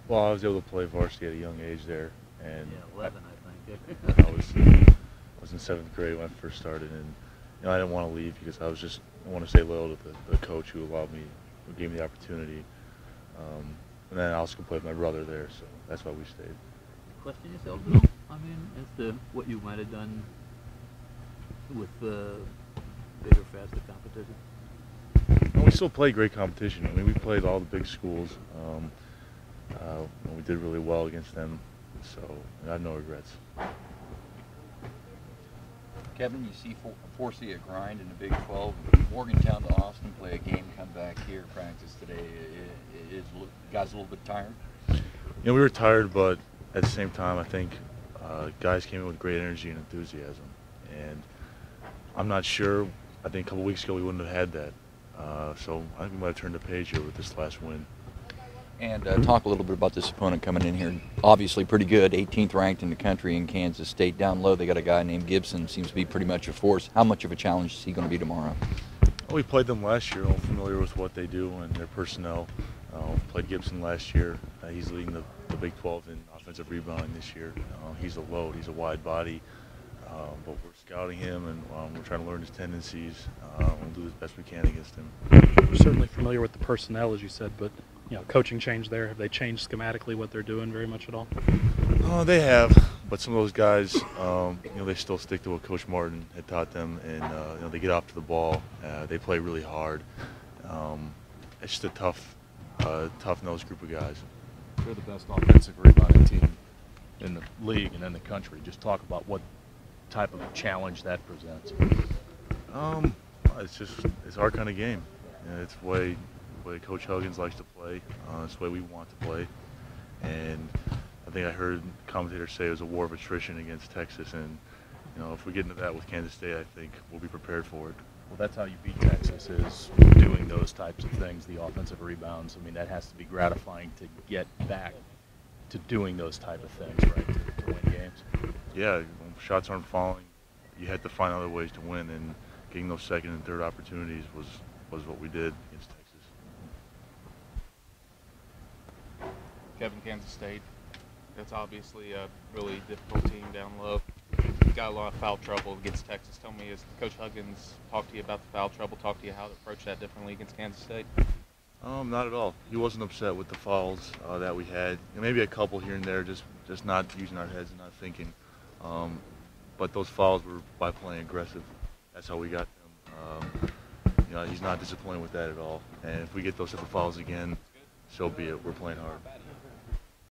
Well, I was able to play varsity at a young age there, and Yeah, 11, I think. I was in 7th grade when I first started, and I didn't want to leave because I want to stay loyal to the coach who gave me the opportunity. And then I also played with my brother there, so that's why we stayed. Question yourself, though? I mean, as to what you might have done with bigger, faster competition? And we still played great competition. I mean, we played all the big schools. And we did really well against them, so I have no regrets. Kevin, you foresee a grind in the Big 12. Morgantown to Austin, play a game, come back here, practice today. Is guys a little bit tired? We were tired, but at the same time, I think guys came in with great energy and enthusiasm. And I'm not sure. I think a couple weeks ago we wouldn't have had that. So I think we might have turned the page here with this last win. And talk a little bit about this opponent coming in here. Obviously pretty good, 18th ranked in the country in Kansas State. Down low, they got a guy named Gibson, seems to be pretty much a force. How much of a challenge is he going to be tomorrow? Well, we played them last year. I'm familiar with what they do and their personnel. Played Gibson last year. He's leading the Big 12 in offensive rebounding this year. He's a load. He's a wide body. But we're scouting him, and we're trying to learn his tendencies. We'll do the best we can against him. We're certainly familiar with the personnel, as you said, but coaching change there. Have they changed schematically what they're doing very much at all? They have, but some of those guys, they still stick to what Coach Martin had taught them, and they get off to the ball. They play really hard. It's just a tough-nosed group of guys. They're the best offensive rebounding team in the league and in the country. Just talk about what type of challenge that presents. It's our kind of game. It's the way Coach Huggins likes to play. It's the way we want to play. And I think I heard commentators say it was a war of attrition against Texas. And if we get into that with Kansas State, I think we'll be prepared for it. Well, that's how you beat Texas, is doing those types of things, the offensive rebounds. I mean, that has to be gratifying to get back to doing those type of things, right, to win games. Yeah, when shots aren't falling, you had to find other ways to win, and getting those second and third opportunities was what we did against Texas. Kevin, Kansas State, that's obviously a really difficult team down low. Got a lot of foul trouble against Texas. Tell me, has Coach Huggins talked to you about the foul trouble, talked to you how to approach that differently against Kansas State? Not at all. He wasn't upset with the fouls that we had. Maybe a couple here and there, just not using our heads and not thinking. But those fouls were by playing aggressive. That's how we got them. He's not disappointed with that at all. And if we get those type of fouls again, so be it. We're playing hard.